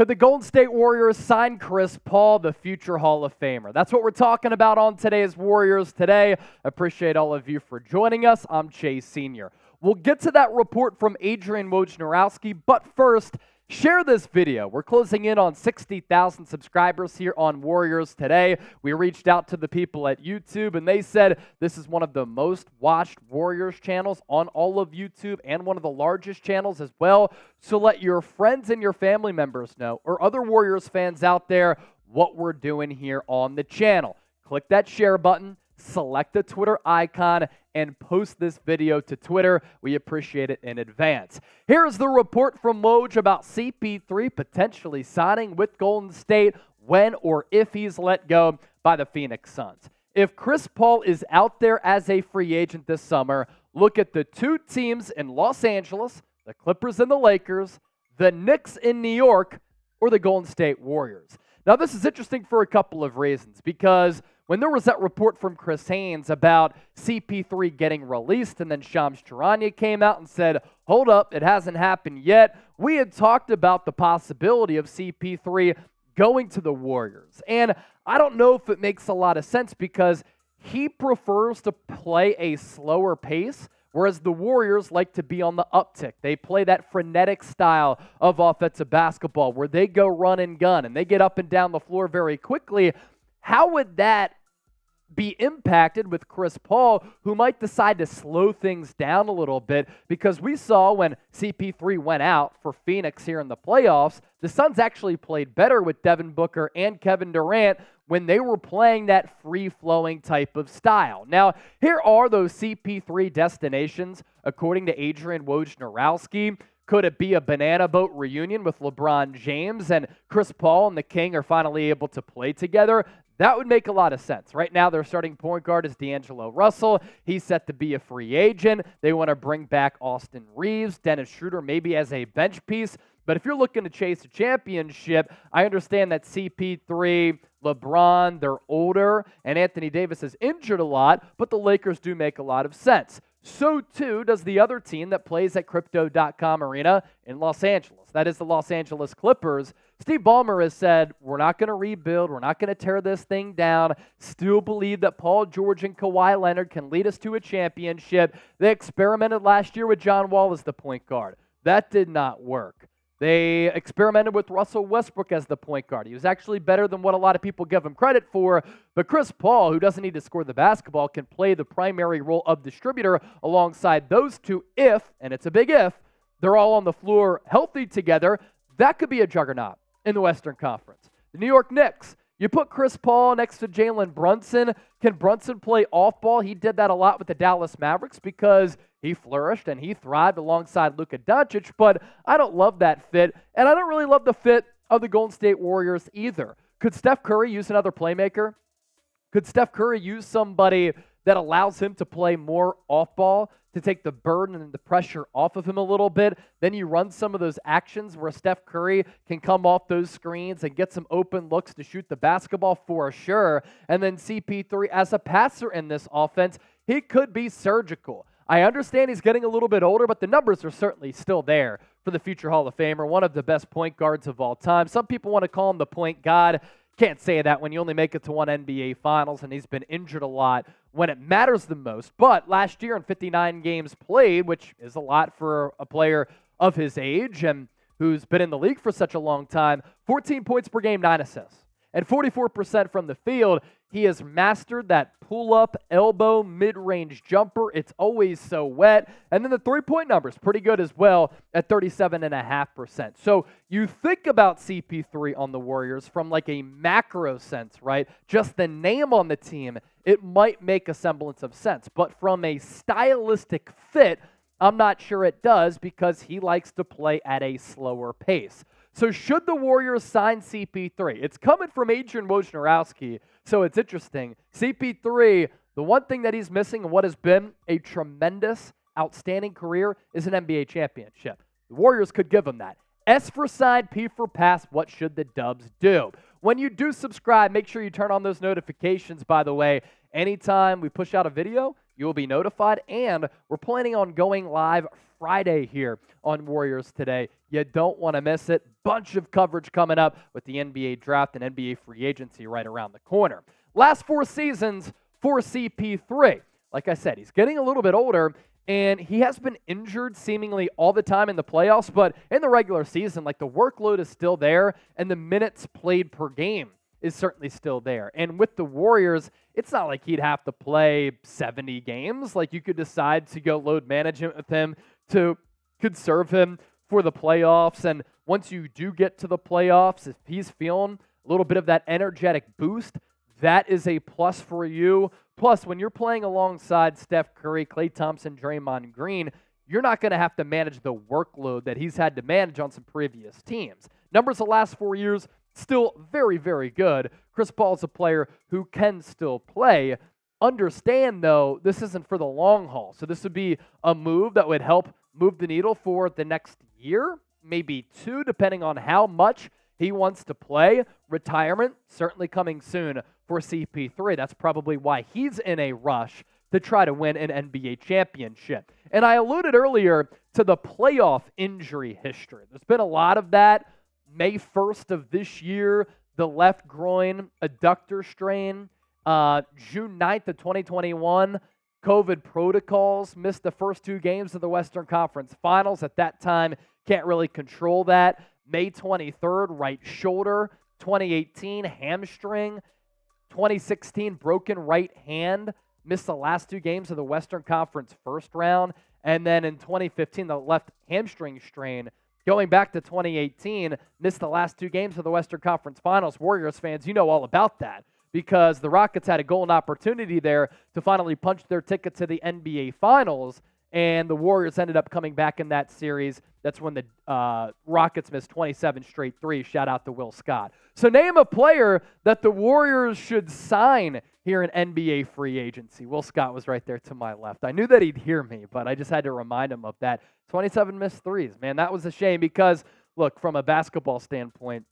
Could the Golden State Warriors sign Chris Paul, the future Hall of Famer? That's what we're talking about on today's Warriors Today. Appreciate all of you for joining us. I'm Chase Sr. We'll get to that report from Adrian Wojnarowski, but first, share this video. We're closing in on 60,000 subscribers here on Warriors Today. We reached out to the people at YouTube, and they said this is one of the most watched Warriors channels on all of YouTube and one of the largest channels as well. So let your friends and your family members know, or other Warriors fans out there, what we're doing here on the channel. Click that share button, select the Twitter icon, and post this video to Twitter. We appreciate it in advance. Here's the report from Woj about CP3 potentially signing with Golden State when or if he's let go by the Phoenix Suns. If Chris Paul is out there as a free agent this summer, look at the two teams in Los Angeles, the Clippers and the Lakers, the Knicks in New York, or the Golden State Warriors. Now, this is interesting for a couple of reasons, because when there was that report from Chris Haynes about CP3 getting released, and then Shams Charania came out and said, hold up, it hasn't happened yet, we had talked about the possibility of CP3 going to the Warriors. And I don't know if it makes a lot of sense, because he prefers to play a slower pace, whereas the Warriors like to be on the uptick. They play that frenetic style of offensive basketball where they go run and gun, and they get up and down the floor very quickly. How would that be impacted with Chris Paul, who might decide to slow things down a little bit? Because we saw when CP3 went out for Phoenix here in the playoffs, the Suns actually played better with Devin Booker and Kevin Durant when they were playing that free-flowing type of style. Now, here are those CP3 destinations, according to Adrian Wojnarowski. Could it be a banana boat reunion with LeBron James and Chris Paul and the King are finally able to play together? That would make a lot of sense. Right now, their starting point guard is D'Angelo Russell. He's set to be a free agent. They want to bring back Austin Reeves, Dennis Schroeder maybe as a bench piece. But if you're looking to chase a championship, I understand that CP3, LeBron, they're older, and Anthony Davis is injured a lot, but the Lakers do make a lot of sense. So, too, does the other team that plays at Crypto.com Arena in Los Angeles. That is the Los Angeles Clippers. Steve Ballmer has said, we're not going to rebuild. We're not going to tear this thing down. Still believe that Paul George and Kawhi Leonard can lead us to a championship. They experimented last year with John Wall as the point guard. That did not work. They experimented with Russell Westbrook as the point guard. He was actually better than what a lot of people give him credit for. But Chris Paul, who doesn't need to score the basketball, can play the primary role of distributor alongside those two if, and it's a big if, they're all on the floor healthy together. That could be a juggernaut in the Western Conference. The New York Knicks. You put Chris Paul next to Jalen Brunson. Can Brunson play off ball? He did that a lot with the Dallas Mavericks because he flourished and he thrived alongside Luka Doncic, but I don't love that fit, and I don't really love the fit of the Golden State Warriors either. Could Steph Curry use another playmaker? Could Steph Curry use somebody that allows him to play more off ball, to take the burden and the pressure off of him a little bit? Then you run some of those actions where Steph Curry can come off those screens and get some open looks to shoot the basketball for sure. And then CP3 as a passer in this offense, he could be surgical. I understand he's getting a little bit older, but the numbers are certainly still there for the future Hall of Famer, one of the best point guards of all time. Some people want to call him the point god. Can't say that when you only make it to one NBA Finals, and he's been injured a lot when it matters the most. But last year in 59 games played, which is a lot for a player of his age and who's been in the league for such a long time, 14 points per game, 9 assists, and 44% from the field. He has mastered that pull-up, elbow, mid-range jumper. It's always so wet. And then the three-point numbers, pretty good as well at 37.5%. So you think about CP3 on the Warriors from like a macro sense, right? Just the name on the team, it might make a semblance of sense. But from a stylistic fit, I'm not sure it does, because he likes to play at a slower pace. So should the Warriors sign CP3? It's coming from Adrian Wojnarowski, so it's interesting. CP3, the one thing that he's missing and what has been a tremendous, outstanding career is an NBA championship. The Warriors could give him that. S for sign, P for pass. What should the Dubs do? When you do subscribe, make sure you turn on those notifications, by the way. Anytime we push out a video, you will be notified, and we're planning on going live Friday here on Warriors Today. You don't want to miss it. Bunch of coverage coming up with the NBA draft and NBA free agency right around the corner. Last 4 seasons for CP3. Like I said, he's getting a little bit older, and he has been injured seemingly all the time in the playoffs, but in the regular season, like, the workload is still there, and the minutes played per game is certainly still there. And with the Warriors, it's not like he'd have to play 70 games. Like, you could decide to go load management with him to conserve him for the playoffs. And once you do get to the playoffs, if he's feeling a little bit of that energetic boost, that is a plus for you. Plus, when you're playing alongside Steph Curry, Klay Thompson, Draymond Green, you're not going to have to manage the workload that he's had to manage on some previous teams. Numbers the last 4 years, still very, very good. Chris Paul's a player who can still play. Understand, though, this isn't for the long haul. So this would be a move that would help move the needle for the next year, maybe 2, depending on how much he wants to play. Retirement certainly coming soon for CP3. That's probably why he's in a rush to try to win an NBA championship. And I alluded earlier to the playoff injury history. There's been a lot of that. May 1st of this year, the left groin adductor strain. June 9th of 2021, COVID protocols, missed the first 2 games of the Western Conference Finals. At that time, can't really control that. May 23rd, right shoulder. 2018, hamstring. 2016, broken right hand. Missed the last 2 games of the Western Conference first round. And then in 2015, the left hamstring strain. Going back to 2018, missed the last 2 games of the Western Conference Finals. Warriors fans, you know all about that, because the Rockets had a golden opportunity there to finally punch their ticket to the NBA Finals, and the Warriors ended up coming back in that series. That's when the Rockets missed 27 straight threes. Shout out to Will Scott. So name a player that the Warriors should sign here in NBA free agency. Will Scott was right there to my left. I knew that he'd hear me, but I just had to remind him of that. 27 missed threes. Man, that was a shame because, look, from a basketball standpoint,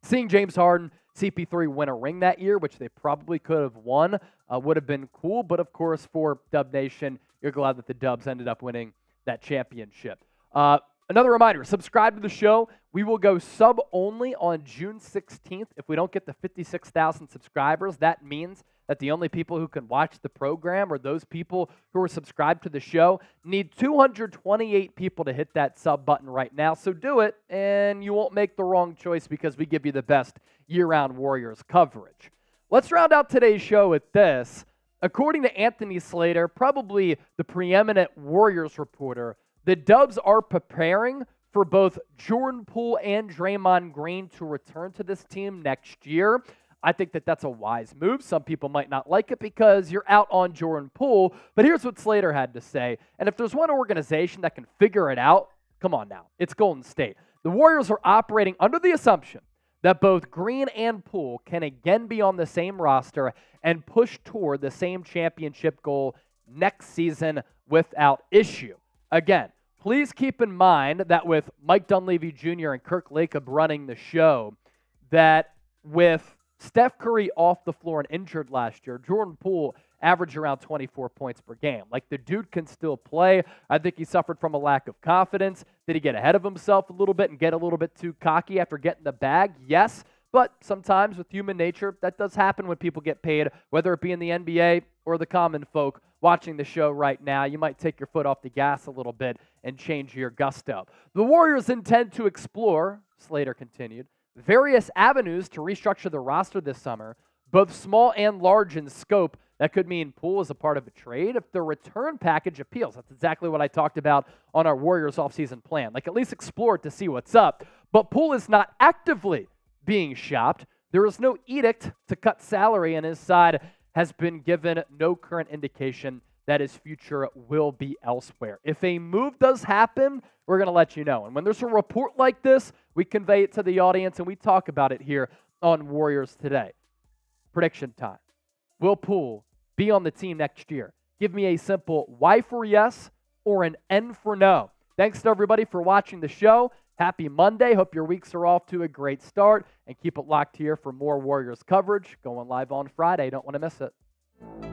seeing James Harden, CP3 win a ring that year, which they probably could have won, would have been cool. But, of course, for Dub Nation, you're glad that the Dubs ended up winning that championship. Another reminder, subscribe to the show. We will go sub-only on June 16th. If we don't get to 56,000 subscribers, that means that the only people who can watch the program are those people who are subscribed to the show. Need 228 people to hit that sub button right now, so do it, and you won't make the wrong choice because we give you the best year-round Warriors coverage. Let's round out today's show with this. According to Anthony Slater, probably the preeminent Warriors reporter, the Dubs are preparing for both Jordan Poole and Draymond Green to return to this team next year. I think that that's a wise move. Some people might not like it because you're out on Jordan Poole, but here's what Slater had to say. And if there's one organization that can figure it out, come on now, it's Golden State. The Warriors are operating under the assumption that both Green and Poole can again be on the same roster and push toward the same championship goal next season without issue. Again, please keep in mind that with Mike Dunleavy Jr. and Kirk Lacob running the show, that with Steph Curry off the floor and injured last year, Jordan Poole averaged around 24 points per game. Like, the dude can still play. I think he suffered from a lack of confidence. Did he get ahead of himself a little bit and get a little bit too cocky after getting the bag? Yes, but sometimes with human nature, that does happen when people get paid, whether it be in the NBA or the common folk watching the show right now. You might take your foot off the gas a little bit and change your gusto. The Warriors intend to explore, Slater continued, various avenues to restructure the roster this summer, both small and large in scope. That could mean Poole is a part of a trade if the return package appeals. That's exactly what I talked about on our Warriors offseason plan. Like, at least explore it to see what's up. But Poole is not actively being shopped. There is no edict to cut salary, and his side has been given no current indication that his future will be elsewhere. If a move does happen, we're going to let you know. And when there's a report like this, we convey it to the audience and we talk about it here on Warriors Today. Prediction time. Will Poole be on the team next year? Give me a simple Y for yes or an N for no. Thanks to everybody for watching the show. Happy Monday. Hope your weeks are off to a great start. And keep it locked here for more Warriors coverage going live on Friday. Don't want to miss it.